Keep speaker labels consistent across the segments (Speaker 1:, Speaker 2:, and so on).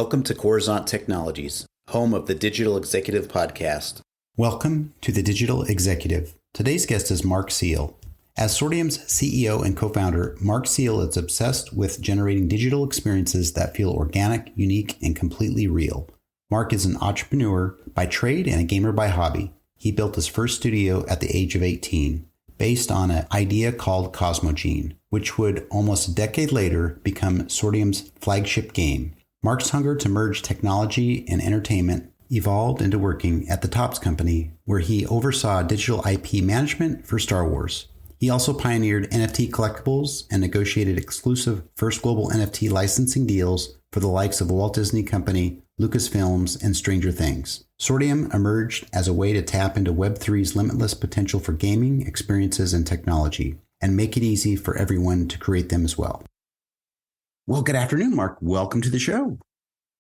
Speaker 1: Welcome to Coruzant Technologies, home of the Digital Executive Podcast.
Speaker 2: Welcome to the Digital Executive. Today's guest is Marc Seal. As Sortium's CEO and co-founder, Marc Seal is obsessed with generating digital experiences that feel organic, unique, and completely real. Marc is an entrepreneur by trade and a gamer by hobby. He built his first studio at the age of 18, based on an idea called Cosmogene, which would almost a decade later become Sortium's flagship game. Marc's hunger to merge technology and entertainment evolved into working at the Topps Company, where he oversaw digital IP management for Star Wars. He also pioneered NFT collectibles and negotiated exclusive first global NFT licensing deals for the likes of the Walt Disney Company, LucasFilms, and Stranger Things. Sortium emerged as a way to tap into Web3's limitless potential for gaming, experiences, and technology, and make it easy for everyone to create them as well. Well, good afternoon, Marc. Welcome to the show.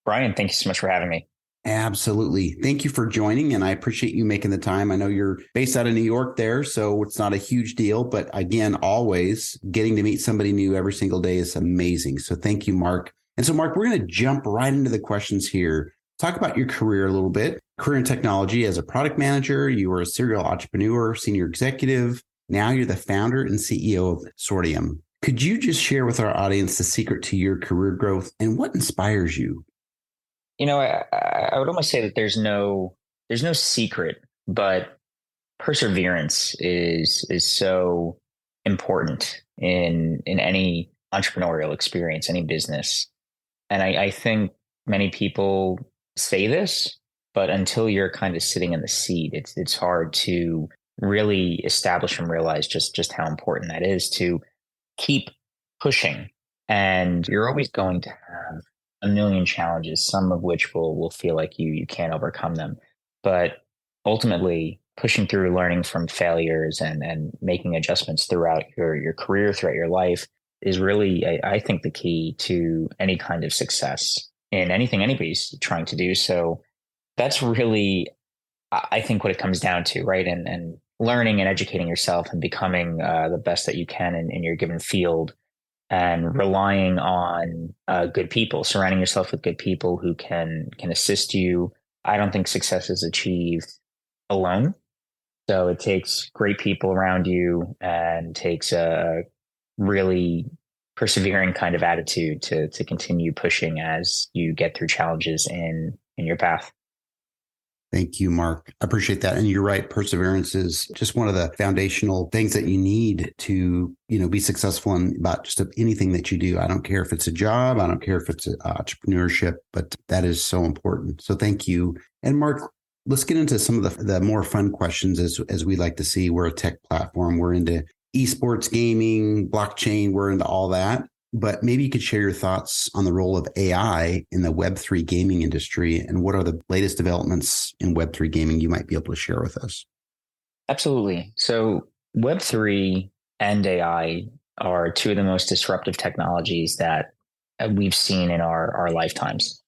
Speaker 3: Brian, thank you so much for having me.
Speaker 2: Absolutely. Thank you for joining, and I appreciate you making the time. I know you're based out of New York there, so it's not a huge deal. But again, always getting to meet somebody new every single day is amazing. So thank you, Marc. And so, Marc, we're going to jump right into the questions here. Talk about your career a little bit. Career in technology as a product manager. You were a serial entrepreneur, senior executive. Now you're the founder and CEO of Sortium. Could you just share with our audience the secret to your career growth and what inspires you?
Speaker 3: You know, I would almost say that there's no secret, but perseverance is so important in any entrepreneurial experience, any business. And I think many people say this, but until you're kind of sitting in the seat, it's hard to really establish and realize just how important that is to keep pushing. And you're always going to have a million challenges, some of which will feel like you can't overcome them. But ultimately, pushing through, learning from failures and making adjustments throughout your career, throughout your life is really, I think, the key to any kind of success in anything anybody's trying to do. So that's really, I think, what it comes down to, right? And learning and educating yourself and becoming the best that you can in your given field, and relying on good people, surrounding yourself with good people who can assist you. I don't think success is achieved alone. So it takes great people around you and takes a really persevering kind of attitude to continue pushing as you get through challenges in your path.
Speaker 2: Thank you, Marc. I appreciate that. And you're right. Perseverance is just one of the foundational things that you need to, be successful in about just anything that you do. I don't care if it's a job. I don't care if it's entrepreneurship, but that is so important. So thank you. And Marc, let's get into some of the more fun questions as we like to see. We're a tech platform. We're into esports, gaming, blockchain. We're into all that. But maybe you could share your thoughts on the role of AI in the Web3 gaming industry, and what are the latest developments in Web3 gaming you might be able to share with us?
Speaker 3: Absolutely. So Web3 and AI are two of the most disruptive technologies that we've seen in our lifetimes.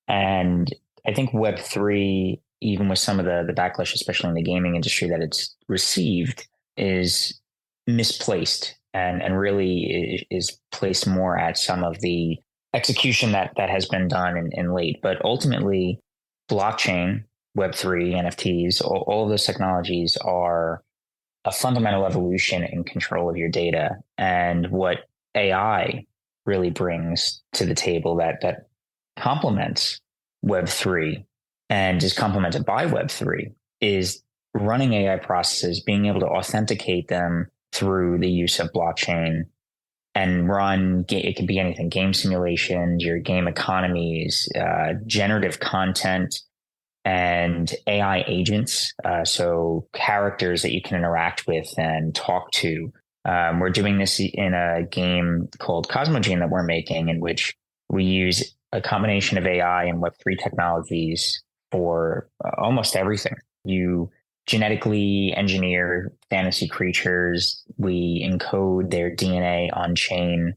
Speaker 3: And I think Web3, even with some of the backlash, especially in the gaming industry that it's received, is misplaced. And really is placed more at some of the execution that has been done in late. But ultimately, blockchain, Web3, NFTs, all of those technologies are a fundamental evolution in control of your data. And what AI really brings to the table that complements Web3 and is complemented by Web3 is running AI processes, being able to authenticate them through the use of blockchain and it can be anything, game simulations, your game economies, generative content, and AI agents. So characters that you can interact with and talk to. We're doing this in a game called Cosmogene that we're making, in which we use a combination of AI and Web3 technologies for almost everything. You genetically engineer fantasy creatures. We encode their DNA on chain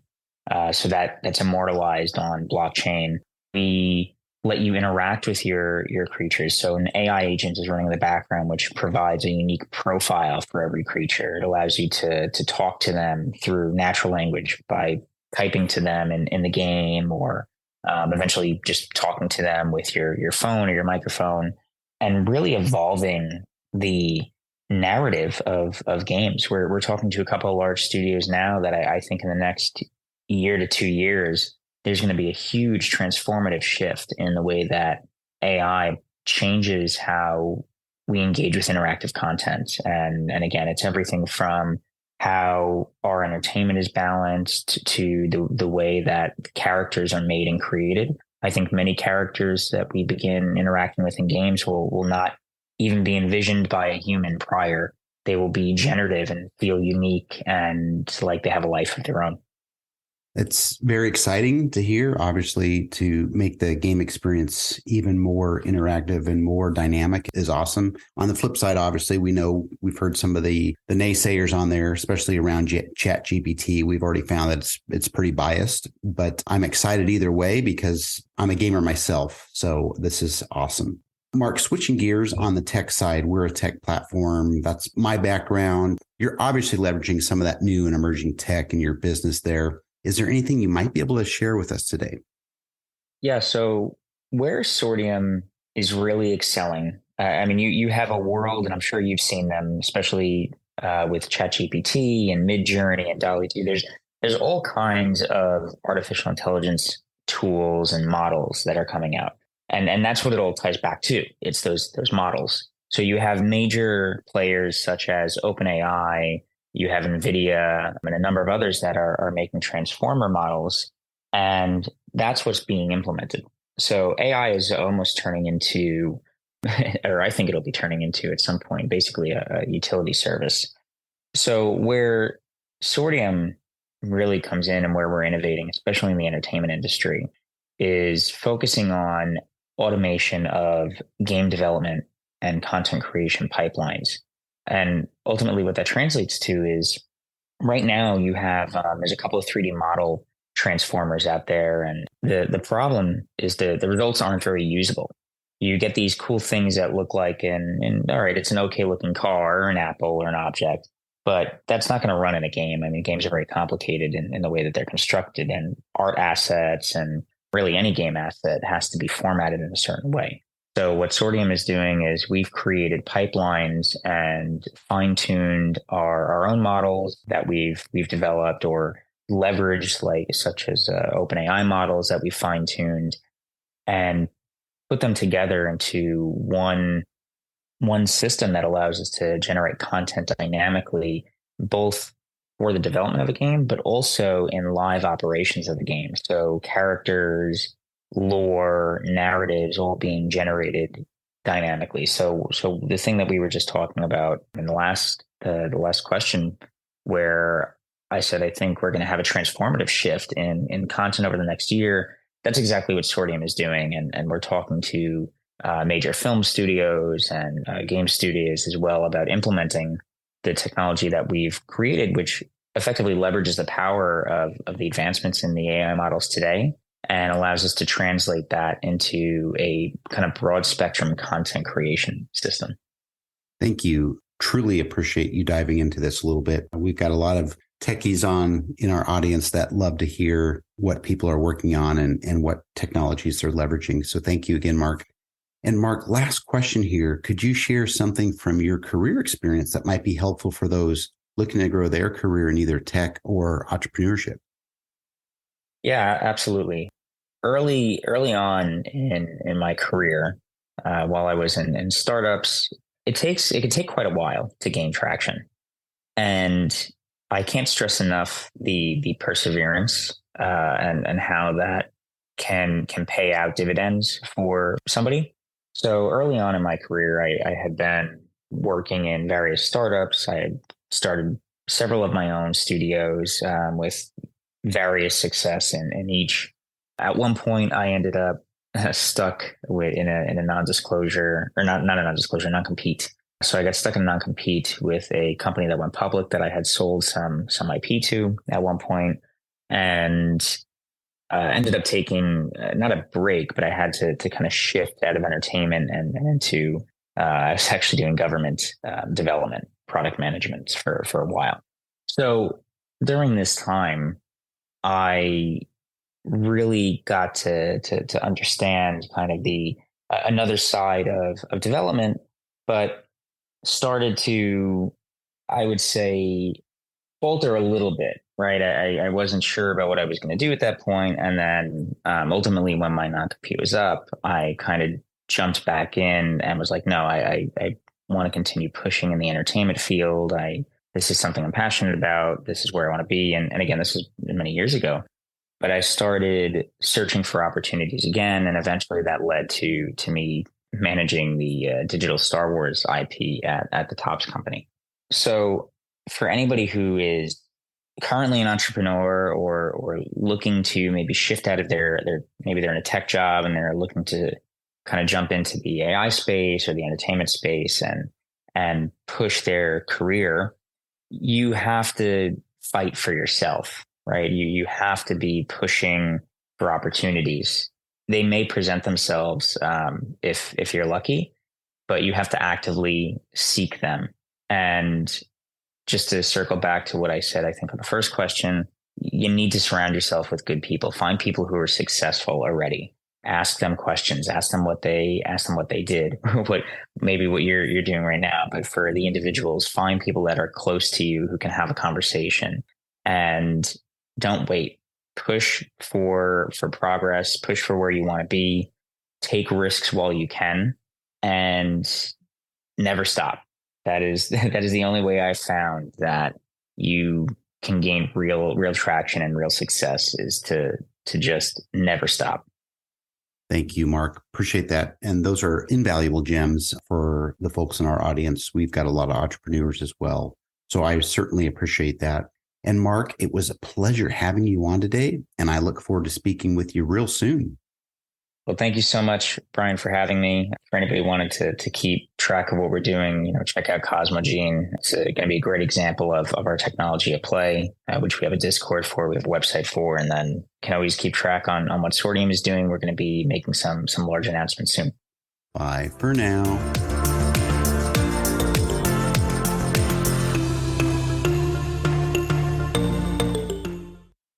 Speaker 3: so that's immortalized on blockchain. We let you interact with your creatures. So an AI agent is running in the background, which provides a unique profile for every creature. It allows you to talk to them through natural language by typing to them in the game or eventually just talking to them with your phone or your microphone, and really evolving the narrative of games. We're talking to a couple of large studios now that I think in the next year to 2 years, there's going to be a huge transformative shift in the way that AI changes how we engage with interactive content. And again, it's everything from how our entertainment is balanced to the way that characters are made and created. I think many characters that we begin interacting with in games will not even be envisioned by a human prior. They will be generative and feel unique and like they have a life of their own.
Speaker 2: It's very exciting to hear, obviously, to make the game experience even more interactive and more dynamic is awesome. On the flip side, obviously, we know we've heard some of the naysayers on there, especially around Chat GPT. We've already found that it's pretty biased, but I'm excited either way because I'm a gamer myself. So this is awesome. Marc, switching gears on the tech side, we're a tech platform. That's my background. You're obviously leveraging some of that new and emerging tech in your business there. Is there anything you might be able to share with us today?
Speaker 3: Yeah. So where Sortium is really excelling, I mean, you have a world, and I'm sure you've seen them, especially with ChatGPT and Midjourney and Dolly 2. There's all kinds of artificial intelligence tools and models that are coming out, and that's what it all ties back to. It's those models. So you have major players such as OpenAI. You have NVIDIA and a number of others that are making transformer models, and that's what's being implemented. So AI is almost turning into, or I think it'll be turning into at some point, basically a utility service. So where Sortium really comes in and where we're innovating, especially in the entertainment industry, is focusing on automation of game development and content creation pipelines. And ultimately, what that translates to is right now you have there's a couple of 3D model transformers out there, and the problem is the results aren't very usable. You get these cool things that look like all right, it's an okay looking car or an apple or an object, but that's not going to run in a game. I mean, games are very complicated in the way that they're constructed, and art assets and really any game asset has to be formatted in a certain way. So what Sortium is doing is we've created pipelines and fine-tuned our own models that we've developed or leveraged, like such as OpenAI models that we fine-tuned, and put them together into one system that allows us to generate content dynamically, both for the development of a game, but also in live operations of the game. So characters, lore, narratives all being generated dynamically. So the thing that we were just talking about in the last question, where I said I think we're going to have a transformative shift in content over the next year. That's exactly what Sortium is doing, and we're talking to major film studios and game studios as well about implementing the technology that we've created, which effectively leverages the power of the advancements in the AI models today, and allows us to translate that into a kind of broad spectrum content creation system.
Speaker 2: Thank you. Truly appreciate you diving into this a little bit. We've got a lot of techies on in our audience that love to hear what people are working on and what technologies they're leveraging. So thank you again, Marc. And Marc, last question here. Could you share something from your career experience that might be helpful for those looking to grow their career in either tech or entrepreneurship?
Speaker 3: Yeah, absolutely. Early on in my career, while I was in startups, it can take quite a while to gain traction, and I can't stress enough the perseverance and how that can pay out dividends for somebody. So early on in my career, I had been working in various startups. I had started several of my own studios with various success in each. At one point, I ended up stuck in a non-disclosure, or not a non-disclosure, non-compete. So I got stuck in a non-compete with a company that went public that I had sold some IP to at one point, and ended up taking not a break, but I had to kind of shift out of entertainment and into I was actually doing government development, product management for a while. So during this time, I really got to understand kind of the another side of development, but started to, I would say, falter a little bit, right? I wasn't sure about what I was going to do at that point. And then ultimately, when my non-compete was up, I kind of jumped back in and was like, no, I want to continue pushing in the entertainment field. This is something I'm passionate about. This is where I want to be. And again, this was many years ago. But I started searching for opportunities again, and eventually that led to me managing the digital Star Wars IP at the Topps company. So for anybody who is currently an entrepreneur or looking to maybe shift out of their maybe they're in a tech job and they're looking to kind of jump into the AI space or the entertainment space and push their career, you have to fight for yourself, right? You have to be pushing for opportunities. They may present themselves if you're lucky, but you have to actively seek them. And just to circle back to what I said, I think on the first question, you need to surround yourself with good people. Find people who are successful already. Ask them questions. Ask them what they did. what you're doing right now. But for the individuals, find people that are close to you who can have a conversation. And don't wait. Push for progress. Push for where you want to be. Take risks while you can, and never stop. That is the only way I've found that you can gain real traction and real success is to just never stop.
Speaker 2: Thank you, Mark. Appreciate that. And those are invaluable gems for the folks in our audience. We've got a lot of entrepreneurs as well. So I certainly appreciate that. And Mark, it was a pleasure having you on today, and I look forward to speaking with you real soon.
Speaker 3: Well, thank you so much, Brian, for having me. For anybody who wanted to keep track of what we're doing, check out Cosmogene. It's going to be a great example of our technology at play, which we have a Discord for, we have a website for, and then can always keep track on what Sortium is doing. We're going to be making some large announcements soon.
Speaker 2: Bye for now.